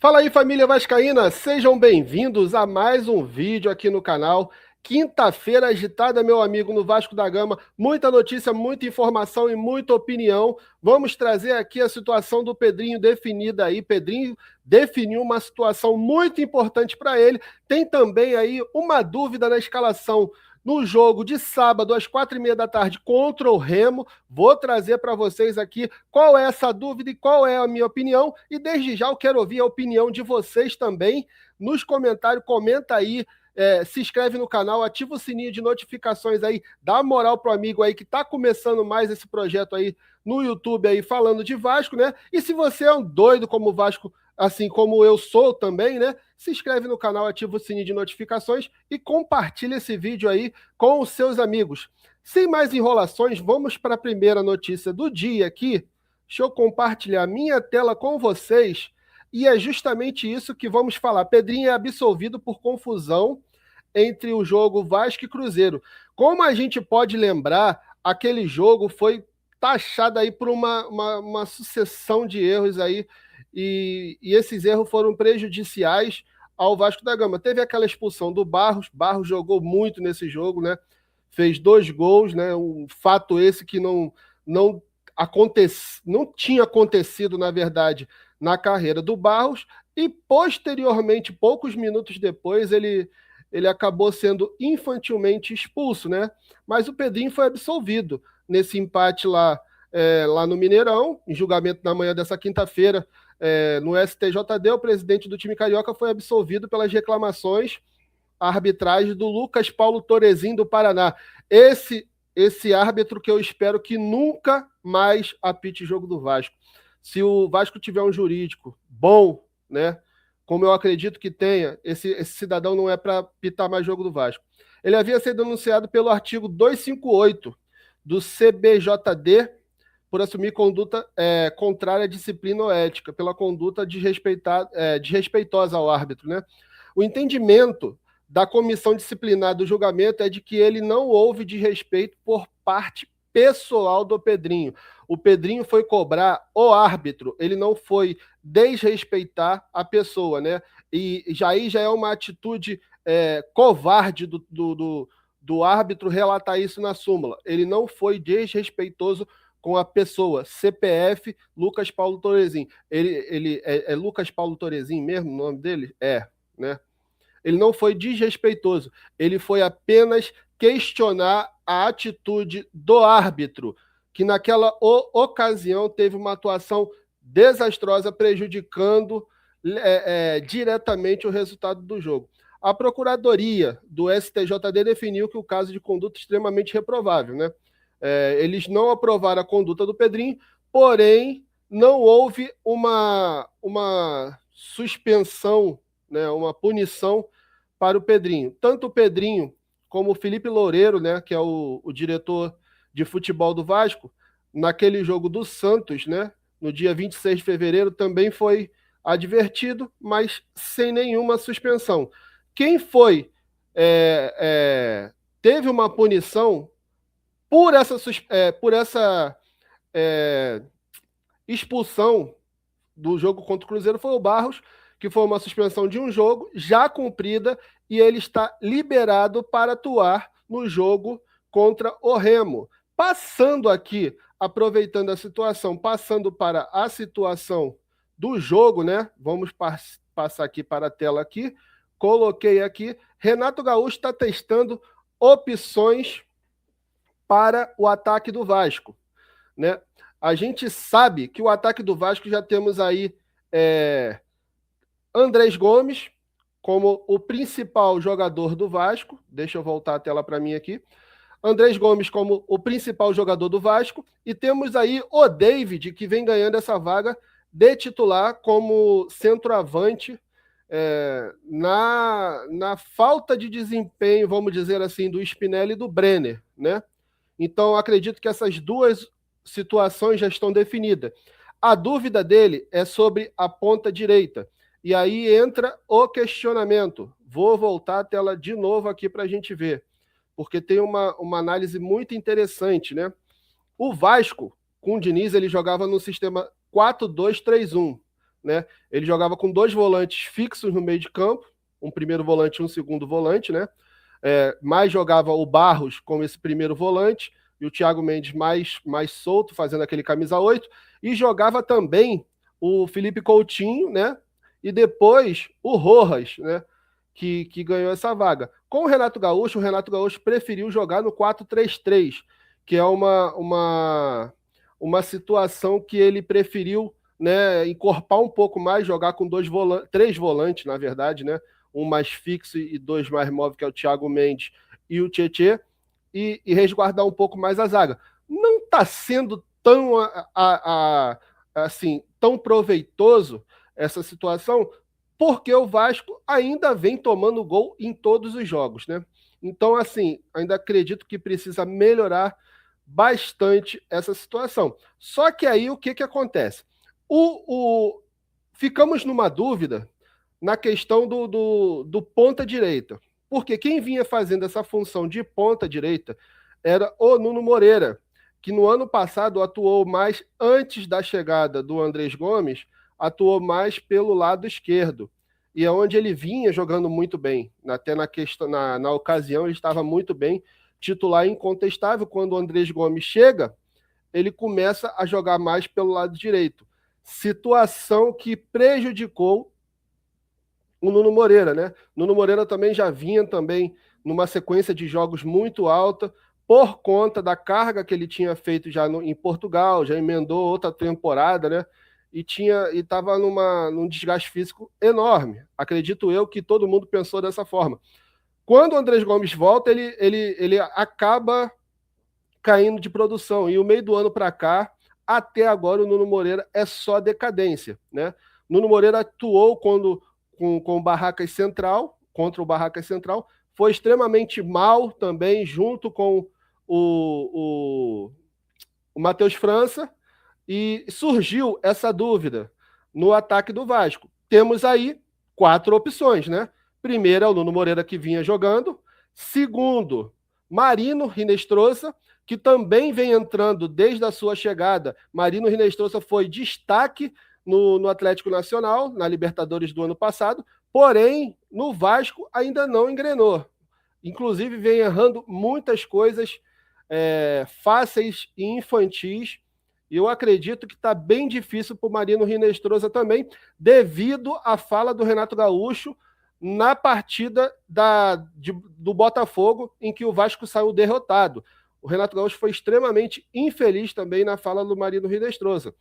Fala aí, família vascaína, sejam bem-vindos a mais um vídeo aqui no canal. Quinta-feira agitada, meu amigo, no Vasco da Gama. Muita notícia, muita informação e muita opinião. Vamos trazer aqui a situação do Pedrinho definida aí. Pedrinho definiu uma situação muito importante para ele. Tem também aí uma dúvida na escalação no jogo de sábado, às 4h30 da tarde, contra o Remo. Vou trazer para vocês aqui qual é essa dúvida e qual é a minha opinião. E desde já eu quero ouvir a opinião de vocês também. Nos comentários, comenta aí, se inscreve no canal, ativa o sininho de notificações aí, dá moral pro amigo aí que tá começando mais esse projeto aí no YouTube aí, falando de Vasco, né? E se você é um doido como o Vasco, assim como eu sou também, né? Se inscreve no canal, ativa o sininho de notificações e compartilha esse vídeo aí com os seus amigos. Sem mais enrolações, vamos para a primeira notícia do dia aqui. Deixa eu compartilhar a minha tela com vocês. E é justamente isso que vamos falar. Pedrinho é absolvido por confusão entre o jogo Vasco e Cruzeiro. Como a gente pode lembrar, aquele jogo foi taxado aí por uma sucessão de erros aí, e esses erros foram prejudiciais ao Vasco da Gama. Teve aquela expulsão do Barros jogou muito nesse jogo, né? Fez 2 gols, né? Um fato esse que não tinha acontecido, na verdade, na carreira do Barros, e posteriormente, poucos minutos depois, ele acabou sendo infantilmente expulso, né? Mas o Pedrinho foi absolvido nesse empate lá no Mineirão, em julgamento na manhã dessa quinta-feira, no STJD. O presidente do time carioca foi absolvido pelas reclamações à arbitragem do Lucas Paulo Torezin, do Paraná. Esse árbitro que eu espero que nunca mais apite jogo do Vasco. Se o Vasco tiver um jurídico bom, né, como eu acredito que tenha, esse cidadão não é para apitar mais jogo do Vasco. Ele havia sido denunciado pelo artigo 258 do CBJD por assumir conduta contrária à disciplina ou ética, pela conduta desrespeitosa ao árbitro, né? O entendimento da comissão disciplinar do julgamento é de que ele não houve desrespeito por parte pessoal do Pedrinho. O Pedrinho foi cobrar o árbitro, ele não foi desrespeitar a pessoa, né? E já é uma atitude covarde do árbitro relatar isso na súmula. Ele não foi desrespeitoso com a pessoa. CPF Lucas Paulo Torezin. Ele é Lucas Paulo Torezin mesmo o nome dele? Né? Ele não foi desrespeitoso, ele foi apenas questionar a atitude do árbitro, que naquela ocasião teve uma atuação desastrosa, prejudicando diretamente o resultado do jogo. A Procuradoria do STJD definiu que o caso de conduta extremamente reprovável, né? Eles não aprovaram a conduta do Pedrinho, porém não houve uma suspensão, né, uma punição para o Pedrinho. Tanto o Pedrinho como o Felipe Loureiro, né, que é o diretor de futebol do Vasco, naquele jogo do Santos, né, no dia 26 de fevereiro, também foi advertido, mas sem nenhuma suspensão. Quem teve uma punição por essa expulsão do jogo contra o Cruzeiro foi o Barros, que foi uma suspensão de um jogo já cumprida, e ele está liberado para atuar no jogo contra o Remo. Passando aqui, aproveitando a situação, passando para a situação do jogo, né? Vamos passar aqui para a tela aqui. Coloquei aqui. Renato Gaúcho está testando opções para o ataque do Vasco, né? A gente sabe que o ataque do Vasco já temos aí Andrés Gomes como o principal jogador do Vasco. Deixa eu voltar a tela para mim aqui. Andrés Gomes como o principal jogador do Vasco, e temos aí o David, que vem ganhando essa vaga de titular como centroavante, na falta de desempenho, vamos dizer assim, do Spinelli e do Brenner, né? Então, acredito que essas duas situações já estão definidas. A dúvida dele é sobre a ponta direita. E aí entra o questionamento. Vou voltar a tela de novo aqui para a gente ver, porque tem uma análise muito interessante, né? O Vasco, com o Diniz, ele jogava no sistema 4-2-3-1, né? Ele jogava com 2 volantes fixos no meio de campo, um primeiro volante e um segundo volante, né? Mais jogava o Barros como esse primeiro volante e o Thiago Mendes mais solto, fazendo aquele camisa 8, e jogava também o Felipe Coutinho, né? E depois o Rojas, né? Que ganhou essa vaga. Com o Renato Gaúcho preferiu jogar no 4-3-3, que é uma situação que ele preferiu, né, encorpar um pouco mais, jogar com 3 volantes, na verdade, né? Um mais fixo e 2 mais móveis, que é o Thiago Mendes e o Tietê, e resguardar um pouco mais a zaga. Não está sendo tão assim, tão proveitoso essa situação, porque o Vasco ainda vem tomando gol em todos os jogos, né? Então, assim, ainda acredito que precisa melhorar bastante essa situação. Só que aí o que acontece? Ficamos numa dúvida na questão do ponta-direita, porque quem vinha fazendo essa função de ponta-direita era o Nuno Moreira, que no ano passado atuou mais, antes da chegada do Andrés Gomes, atuou mais pelo lado esquerdo, e é onde ele vinha jogando muito bem. Até na ocasião ele estava muito bem, titular incontestável. Quando o Andrés Gomes chega, ele começa a jogar mais pelo lado direito. Situação que prejudicou o Nuno Moreira, né? Nuno Moreira também já vinha também numa sequência de jogos muito alta, por conta da carga que ele tinha feito já em Portugal, já emendou outra temporada, né? E estava num desgaste físico enorme. Acredito eu que todo mundo pensou dessa forma. Quando o Andrés Gomes volta, ele acaba caindo de produção. E o meio do ano para cá, até agora, o Nuno Moreira é só decadência, né? Nuno Moreira atuou com o Barracas Central, contra o Barracas Central, foi extremamente mal também, junto com o Matheus França, e surgiu essa dúvida no ataque do Vasco. Temos aí 4 opções, né? Primeiro é o Nuno Moreira, que vinha jogando. Segundo, Marino Rinestrosa, que também vem entrando desde a sua chegada. Marino Rinestrosa foi destaque no Atlético Nacional, na Libertadores do ano passado, porém, no Vasco ainda não engrenou. Inclusive, vem errando muitas coisas fáceis e infantis, e eu acredito que está bem difícil para o Marino Rinestrosa também, devido à fala do Renato Gaúcho na partida do Botafogo, em que o Vasco saiu derrotado. O Renato Gaúcho foi extremamente infeliz também na fala do Marino Rinestrosa.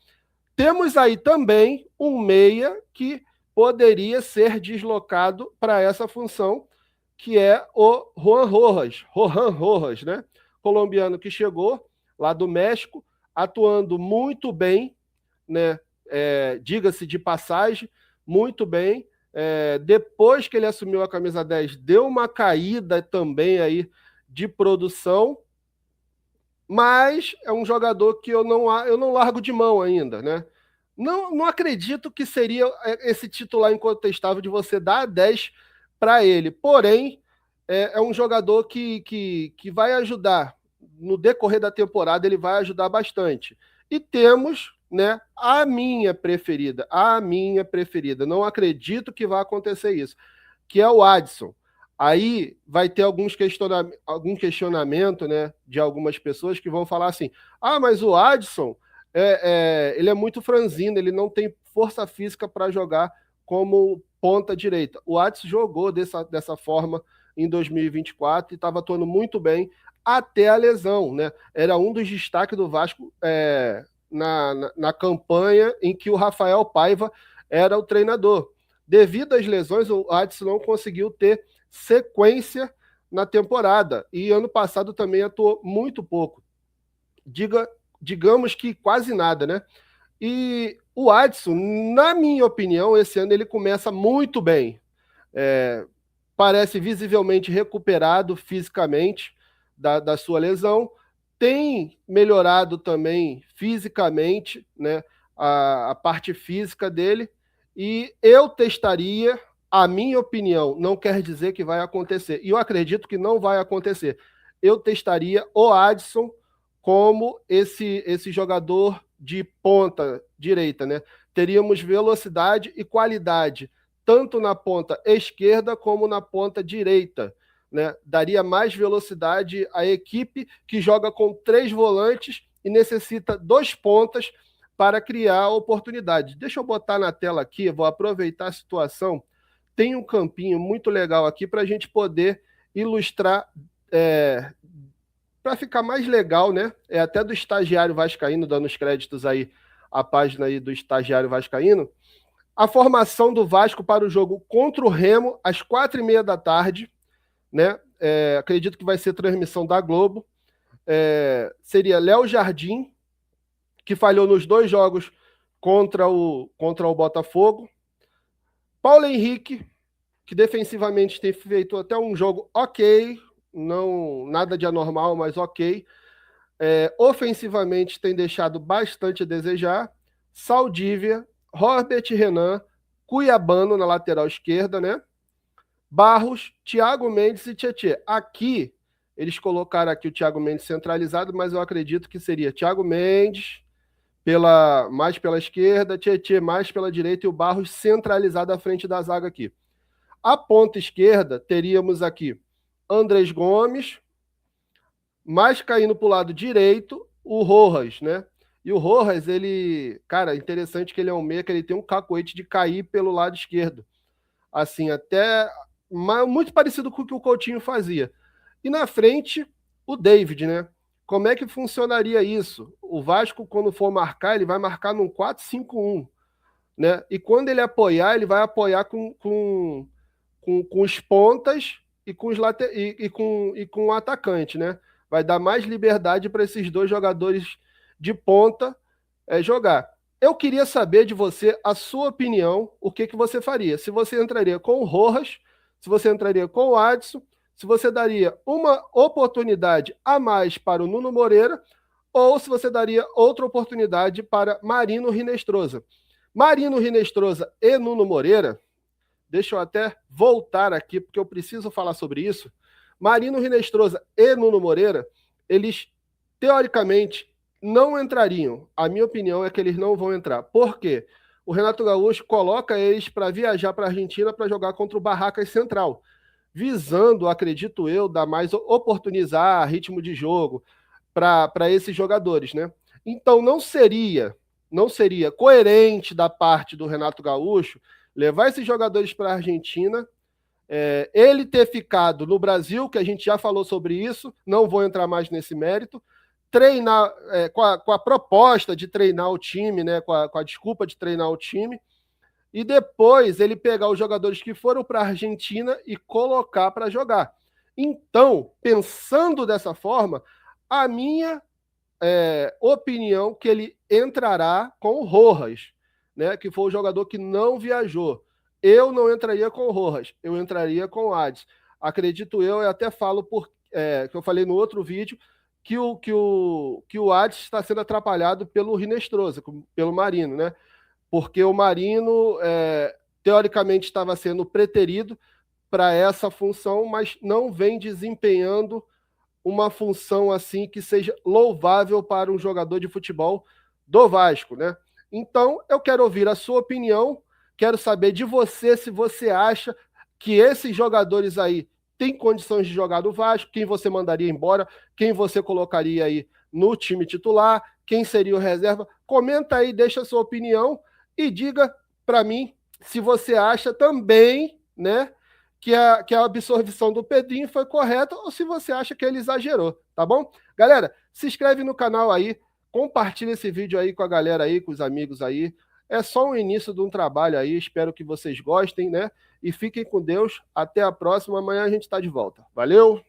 Temos aí também um meia que poderia ser deslocado para essa função, que é o Rohan Rojas, né? Colombiano, que chegou lá do México, atuando muito bem, né? Diga-se de passagem, muito bem. Depois que ele assumiu a camisa 10, deu uma caída também aí de produção, mas é um jogador que eu não largo de mão ainda, né? Não acredito que seria esse titular incontestável de você dar 10 para ele. Porém, é um jogador que vai ajudar. No decorrer da temporada, ele vai ajudar bastante. E temos, né, a minha preferida. Não acredito que vai acontecer isso, que é o Adson. Aí vai ter algum questionamento, né, de algumas pessoas que vão falar assim: ah, mas o Adson ele é muito franzino, ele não tem força física para jogar como ponta direita. O Adson jogou dessa forma em 2024 e estava atuando muito bem até a lesão, né? Era um dos destaques do Vasco na campanha em que o Rafael Paiva era o treinador. Devido às lesões, o Adson não conseguiu ter sequência na temporada, e ano passado também atuou muito pouco. Digamos que quase nada, né? E o Adson, na minha opinião, esse ano ele começa muito bem. Parece visivelmente recuperado fisicamente da sua lesão, tem melhorado também fisicamente, né, a parte física dele, e eu testaria, a minha opinião, não quer dizer que vai acontecer, e eu acredito que não vai acontecer, eu testaria o Adson como esse jogador de ponta direita, né? teríamos velocidade e qualidade, tanto na ponta esquerda como na ponta direita, né? Daria mais velocidade à equipe que joga com 3 volantes e necessita 2 pontas para criar oportunidade. Deixa eu botar na tela aqui, vou aproveitar a situação. Tem um campinho muito legal aqui para a gente poder ilustrar, para ficar mais legal, né? É até do Estagiário Vascaíno, dando os créditos aí, a página aí do Estagiário Vascaíno. A formação do Vasco para o jogo contra o Remo, às 4h30 da tarde, né? Acredito que vai ser transmissão da Globo. Seria Léo Jardim, que falhou nos 2 jogos contra o Botafogo. Paulo Henrique, que defensivamente tem feito até um jogo ok, não nada de anormal, mas ok. Ofensivamente tem deixado bastante a desejar. Saldívia, Robert Renan, Cuiabano na lateral esquerda, né? Barros, Thiago Mendes e Tietê. Aqui, eles colocaram aqui o Thiago Mendes centralizado, mas eu acredito que seria Thiago Mendes mais pela esquerda, Tietê mais pela direita e o Barros centralizado à frente da zaga aqui. A ponta esquerda, teríamos aqui Andrés Gomes, mais caindo para o lado direito, o Rojas, né? E o Rojas, cara, interessante que ele é um meia, que ele tem um cacoete de cair pelo lado esquerdo. Assim, até muito parecido com o que o Coutinho fazia. E na frente, o David, né? Como é que funcionaria isso? O Vasco, quando for marcar, ele vai marcar num 4-5-1, né? E quando ele apoiar, ele vai apoiar com os pontas e com o atacante, né? Vai dar mais liberdade para esses 2 jogadores de ponta jogar. Eu queria saber de você a sua opinião, o que você faria. Se você entraria com o Rojas, se você entraria com o Adson, se você daria uma oportunidade a mais para o Nuno Moreira, ou se você daria outra oportunidade para Marino Rinestrosa. Marino Rinestrosa e Nuno Moreira, deixa eu até voltar aqui, porque eu preciso falar sobre isso. Marino Rinestrosa e Nuno Moreira, eles, teoricamente, não entrariam. A minha opinião é que eles não vão entrar. Por quê? O Renato Gaúcho coloca eles para viajar para a Argentina para jogar contra o Barracas Central, visando, acredito eu, dar mais oportunizar ritmo de jogo para esses jogadores, né? Então não seria coerente da parte do Renato Gaúcho levar esses jogadores para a Argentina, ele ter ficado no Brasil, que a gente já falou sobre isso, não vou entrar mais nesse mérito, treinar com a proposta de treinar o time, né, com a desculpa de treinar o time, e depois ele pegar os jogadores que foram para a Argentina e colocar para jogar. Então, pensando dessa forma, a minha opinião que ele entrará com o Rojas, né, que foi o jogador que não viajou. Eu não entraria com o Rojas, eu entraria com o Adson. Acredito eu até falo que eu falei no outro vídeo, que o Adson está sendo atrapalhado pelo Rinestrosa, pelo Marino, né? Porque o Marino, teoricamente, estava sendo preterido para essa função, mas não vem desempenhando uma função assim que seja louvável para um jogador de futebol do Vasco, né? Então, eu quero ouvir a sua opinião, quero saber de você se você acha que esses jogadores aí têm condições de jogar no Vasco, quem você mandaria embora, quem você colocaria aí no time titular, quem seria o reserva. Comenta aí, deixa a sua opinião e diga para mim se você acha também, né, que a absorção do Pedrinho foi correta ou se você acha que ele exagerou, tá bom? Galera, se inscreve no canal aí, compartilha esse vídeo aí com a galera aí, com os amigos aí. É só o início de um trabalho aí, espero que vocês gostem, né? E fiquem com Deus, até a próxima, amanhã a gente está de volta. Valeu!